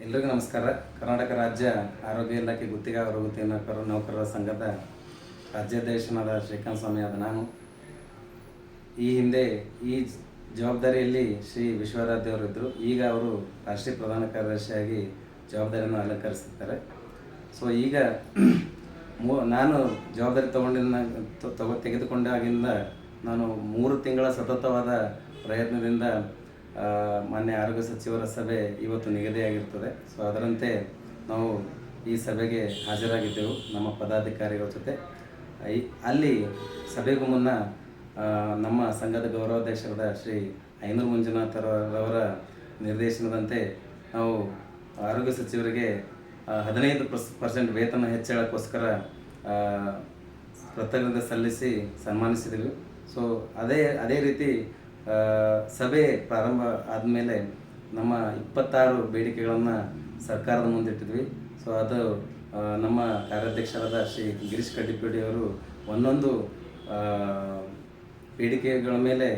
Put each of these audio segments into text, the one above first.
ಎಲ್ರಿಗೂ ನಮಸ್ಕಾರ. ಕರ್ನಾಟಕ ರಾಜ್ಯ ಆರೋಗ್ಯ ಇಲಾಖೆ ಗುತ್ತಿಗೆ ಹೊರಗುತ್ತಿಗೆ ನೌಕರರ ಸಂಘದ ರಾಜ್ಯಾಧ್ಯಕ್ಷನಾದ ಶ್ರೀಕಾಂತ್ ಸ್ವಾಮಿ ಆದ ನಾನು ಈ ಹಿಂದೆ ಈ ಜವಾಬ್ದಾರಿಯಲ್ಲಿ ಶ್ರೀ ವಿಶ್ವರಾಧ್ಯವರಿದ್ದರು. ಈಗ ಅವರು ರಾಷ್ಟ್ರೀಯ ಪ್ರಧಾನ ಕಾರ್ಯದರ್ಶಿಯಾಗಿ ಜವಾಬ್ದಾರಿಯನ್ನು ಅಲಂಕರಿಸುತ್ತಾರೆ. ಸೊ ಈಗ ನಾನು ಜವಾಬ್ದಾರಿ ತೆಗೆದುಕೊಂಡಾಗಿಂದ ನಾನು 3 ತಿಂಗಳ ಸತತವಾದ ಪ್ರಯತ್ನದಿಂದ ಮಾನ್ಯ ಆರೋಗ್ಯ ಸಚಿವರ ಸಭೆ ಇವತ್ತು ನಿಗದಿಯಾಗಿರ್ತದೆ. ಸೊ ಅದರಂತೆ ನಾವು ಈ ಸಭೆಗೆ ಹಾಜರಾಗಿದ್ದೆವು ನಮ್ಮ ಪದಾಧಿಕಾರಿಗಳ ಜೊತೆ. ಅಲ್ಲಿ ಸಭೆಗೂ ಮುನ್ನ ನಮ್ಮ ಸಂಘದ ಗೌರವಾಧ್ಯಕ್ಷರಾದ ಶ್ರೀ ಐನೂರು ಮಂಜುನಾಥರವರ ನಿರ್ದೇಶನದಂತೆ ನಾವು ಆರೋಗ್ಯ ಸಚಿವರಿಗೆ 15% ವೇತನ ಹೆಚ್ಚಳಕ್ಕೋಸ್ಕರ ಕೃತಜ್ಞತೆ ಸಲ್ಲಿಸಿ ಸನ್ಮಾನಿಸಿದೆವು. ಸೊ ಅದೇ ರೀತಿ ಸಭೆ ಪ್ರಾರಂಭ ಆದಮೇಲೆ ನಮ್ಮ 26 ಬೇಡಿಕೆಗಳನ್ನು ಸರ್ಕಾರದ ಮುಂದಿಟ್ಟಿದ್ವಿ. ಸೊ ಅದು ನಮ್ಮ ಕಾರ್ಯಾಧ್ಯಕ್ಷರಾದ ಶ್ರೀ ಗಿರೀಶ್ ಕಡ್ಡಿಪೇಡಿಯವರು ಒಂದೊಂದು ಬೇಡಿಕೆಗಳ ಮೇಲೆ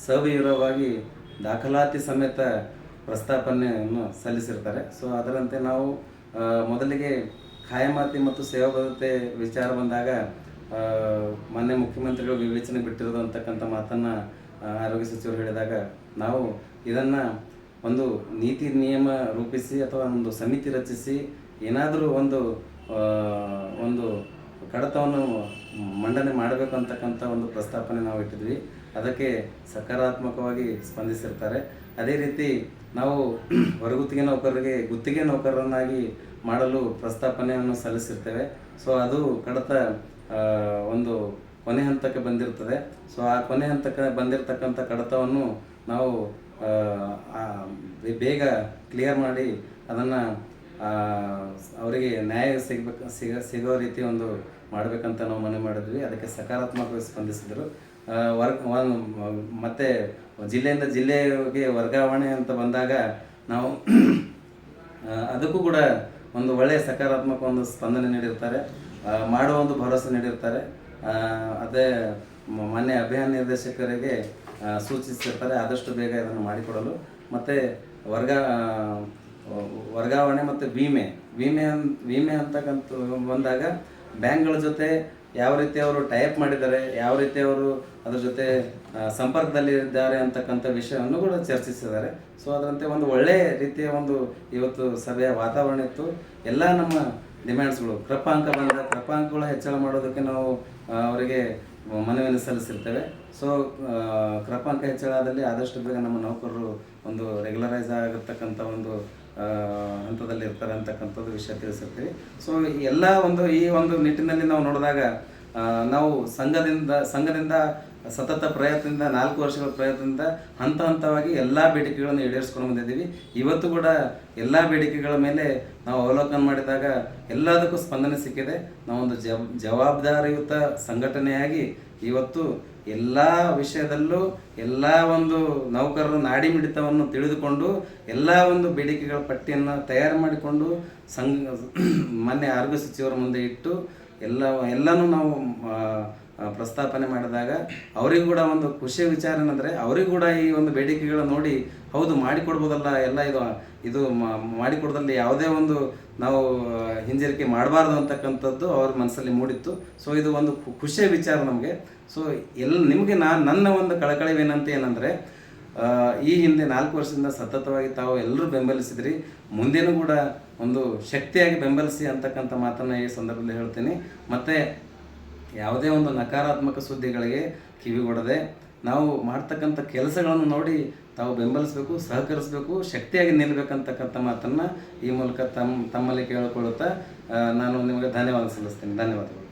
ಸವಿವರವಾಗಿ ದಾಖಲಾತಿ ಸಮೇತ ಪ್ರಸ್ತಾಪನೆಯನ್ನು ಸಲ್ಲಿಸಿರ್ತಾರೆ. ಸೊ ಅದರಂತೆ ನಾವು ಮೊದಲಿಗೆ ಖಾಯಮಾತಿ ಮತ್ತು ಸೇವಾ ಭದ್ರತೆ ವಿಚಾರ ಬಂದಾಗ ಮಾನ್ಯ ಮುಖ್ಯಮಂತ್ರಿಗಳು ವಿವೇಚನೆ ಬಿಟ್ಟಿರೋದು ಅಂತಕ್ಕಂಥ ಮಾತನ್ನು ಆರೋಗ್ಯ ಸಚಿವರು ಹೇಳಿದಾಗ ನಾವು ಇದನ್ನು ಒಂದು ನೀತಿ ನಿಯಮ ರೂಪಿಸಿ ಅಥವಾ ಒಂದು ಸಮಿತಿ ರಚಿಸಿ ಏನಾದರೂ ಒಂದು ಕಡತವನ್ನು ಮಂಡನೆ ಮಾಡಬೇಕು ಅಂತಕ್ಕಂಥ ಒಂದು ಪ್ರಸ್ತಾಪನೆ ನಾವು ಇಟ್ಟಿದ್ವಿ. ಅದಕ್ಕೆ ಸಕಾರಾತ್ಮಕವಾಗಿ ಸ್ಪಂದಿಸಿರ್ತಾರೆ. ಅದೇ ರೀತಿ ನಾವು ಹೊರಗುತ್ತಿಗೆ ನೌಕರರಿಗೆ ಗುತ್ತಿಗೆ ನೌಕರರನ್ನಾಗಿ ಮಾಡಲು ಪ್ರಸ್ತಾಪನೆಯನ್ನು ಸಲ್ಲಿಸಿರ್ತೇವೆ. ಸೊ ಅದು ಕಡತ ಒಂದು ಕೊನೆ ಹಂತಕ್ಕೆ ಬಂದಿರ್ತದೆ. ಸೊ ಆ ಕೊನೆ ಹಂತಕ್ಕೆ ಬಂದಿರತಕ್ಕಂಥ ಕಡತವನ್ನು ನಾವು ಬೇಗ ಕ್ಲಿಯರ್ ಮಾಡಿ ಅದನ್ನು ಅವರಿಗೆ ನ್ಯಾಯ ಸಿಗೋ ರೀತಿ ಒಂದು ಮಾಡಬೇಕಂತ ನಾವು ಮನವಿ ಮಾಡಿದ್ವಿ. ಅದಕ್ಕೆ ಸಕಾರಾತ್ಮಕವಾಗಿ ಸ್ಪಂದಿಸಿದರು. ಮತ್ತು ಜಿಲ್ಲೆಯಿಂದ ಜಿಲ್ಲೆಗೆ ವರ್ಗಾವಣೆ ಅಂತ ಬಂದಾಗ ನಾವು ಅದಕ್ಕೂ ಕೂಡ ಒಂದು ಒಳ್ಳೆಯ ಸಕಾರಾತ್ಮಕ ಒಂದು ಸ್ಪಂದನೆ ನೀಡಿರ್ತಾರೆ, ಮಾಡುವ ಒಂದು ಭರವಸೆ ನೀಡಿರ್ತಾರೆ. ಅದೇ ಮಾನ್ಯ ಅಭಿಯಾನ ನಿರ್ದೇಶಕರಿಗೆ ಸೂಚಿಸಿರ್ತಾರೆ ಆದಷ್ಟು ಬೇಗ ಇದನ್ನು ಮಾಡಿಕೊಡಲು. ಮತ್ತು ವರ್ಗಾವಣೆ ಮತ್ತು ವಿಮೆ ಅಂತಕ್ಕಂಥ ಬಂದಾಗ ಬ್ಯಾಂಕ್ಗಳ ಜೊತೆ ಯಾವ ರೀತಿ ಅವರು ಟೈಪ್ ಮಾಡಿದ್ದಾರೆ, ಯಾವ ರೀತಿ ಅವರು ಅದ್ರ ಜೊತೆ ಸಂಪರ್ಕದಲ್ಲಿದ್ದಾರೆ ಅಂತಕ್ಕಂಥ ವಿಷಯವನ್ನು ಕೂಡ ಚರ್ಚಿಸಿದ್ದಾರೆ. ಸೊ ಅದರಂತೆ ಒಂದು ಒಳ್ಳೆಯ ರೀತಿಯ ಒಂದು ಇವತ್ತು ಸಭೆಯ ವಾತಾವರಣ ಇತ್ತು. ಎಲ್ಲ ನಮ್ಮ ಡಿಮ್ಯಾಂಡ್ಸ್ಗಳು ಕ್ರಪಾಂಕಗಳು ಹೆಚ್ಚಳ ಮಾಡೋದಕ್ಕೆ ನಾವು ಅವರಿಗೆ ಮನವಿಯನ್ನು ಸಲ್ಲಿಸಿರ್ತೇವೆ. ಸೊ ಕ್ರಪಾಂಕ ಹೆಚ್ಚಳ ಆದಲ್ಲಿ ಆದಷ್ಟು ಬೇಗ ನಮ್ಮ ನೌಕರರು ಒಂದು ರೆಗ್ಯುಲರೈಸ್ ಆಗಿರ್ತಕ್ಕಂಥ ಒಂದು ಹಂತದಲ್ಲಿ ಇರ್ತಾರೆ ಅಂತಕ್ಕಂಥದ್ದು ವಿಷಯ ತಿಳಿಸಿರ್ತೀವಿ. ಸೊ ಎಲ್ಲ ಈ ಒಂದು ನಿಟ್ಟಿನಲ್ಲಿ ನಾವು ನೋಡಿದಾಗ ನಾವು ಸಂಘದಿಂದ ಸತತ ಪ್ರಯತ್ನದಿಂದ 4 ವರ್ಷಗಳ ಪ್ರಯತ್ನದಿಂದ ಹಂತವಾಗಿ ಎಲ್ಲ ಬೇಡಿಕೆಗಳನ್ನು ಈಡೇರಿಸ್ಕೊಂಡು ಬಂದಿದ್ದೀವಿ. ಇವತ್ತು ಕೂಡ ಎಲ್ಲ ಬೇಡಿಕೆಗಳ ಮೇಲೆ ನಾವು ಅವಲೋಕನ ಮಾಡಿದಾಗ ಎಲ್ಲದಕ್ಕೂ ಸ್ಪಂದನೆ ಸಿಕ್ಕಿದೆ. ನಾವೊಂದು ಜವಾಬ್ದಾರಿಯುತ ಸಂಘಟನೆಯಾಗಿ ಇವತ್ತು ಎಲ್ಲ ವಿಷಯದಲ್ಲೂ ಎಲ್ಲ ಒಂದು ನೌಕರರ ನಾಡಿ ಮಿಡಿತವನ್ನು ತಿಳಿದುಕೊಂಡು ಎಲ್ಲ ಒಂದು ಬೇಡಿಕೆಗಳ ಪಟ್ಟಿಯನ್ನು ತಯಾರು ಮಾಡಿಕೊಂಡು ಮಾನ್ಯ ಆರೋಗ್ಯ ಸಚಿವರ ಮುಂದೆ ಇಟ್ಟು ಎಲ್ಲನೂ ನಾವು ಪ್ರಸ್ತಾಪನೆ ಮಾಡಿದಾಗ ಅವರಿಗೂ ಕೂಡ ಒಂದು ಖುಷಿಯ ವಿಚಾರ ಏನಂದರೆ ಅವರಿಗೂ ಕೂಡ ಈ ಒಂದು ಬೇಡಿಕೆಗಳು ನೋಡಿ ಹೌದು ಮಾಡಿಕೊಡ್ಬೋದಲ್ಲ, ಎಲ್ಲ ಇದು ಮಾಡಿಕೊಡೋದ್ರಲ್ಲಿ ಯಾವುದೇ ಒಂದು ನಾವು ಹಿಂಜರಿಕೆ ಮಾಡಬಾರ್ದು ಅಂತಕ್ಕಂಥದ್ದು ಅವ್ರ ಮನಸ್ಸಲ್ಲಿ ಮೂಡಿತ್ತು. ಸೊ ಇದು ಒಂದು ಖುಷಿಯ ವಿಚಾರ ನಮಗೆ. ಸೊ ನಿಮಗೆ ನನ್ನ ಒಂದು ಕಳಕಳಿ ವಿನಂತಿ ಏನಂದರೆ ಈ ಹಿಂದೆ 4 ವರ್ಷದಿಂದ ಸತತವಾಗಿ ತಾವು ಎಲ್ಲರೂ ಬೆಂಬಲಿಸಿದ್ರಿ, ಮುಂದೇನೂ ಕೂಡ ಒಂದು ಶಕ್ತಿಯಾಗಿ ಬೆಂಬಲಿಸಿ ಅಂತಕ್ಕಂಥ ಮಾತನ್ನು ಈ ಸಂದರ್ಭದಲ್ಲಿ ಹೇಳ್ತೀನಿ. ಮತ್ತು ಯಾವುದೇ ಒಂದು ನಕಾರಾತ್ಮಕ ಸುದ್ದಿಗಳಿಗೆ ಕಿವಿಗೊಡದೆ ನಾವು ಮಾಡ್ತಕ್ಕಂಥ ಕೆಲಸಗಳನ್ನು ನೋಡಿ ತಾವು ಬೆಂಬಲಿಸಬೇಕು, ಸಹಕರಿಸಬೇಕು, ಶಕ್ತಿಯಾಗಿ ನಿಲ್ಲಬೇಕಂತಕ್ಕಂಥ ಮಾತನ್ನು ಈ ಮೂಲಕ ತಮ್ಮಲ್ಲಿ ಕೇಳಿಕೊಳ್ಳುತ್ತಾ ನಾನು ನಿಮಗೆ ಧನ್ಯವಾದ ಸಲ್ಲಿಸ್ತೀನಿ. ಧನ್ಯವಾದಗಳು.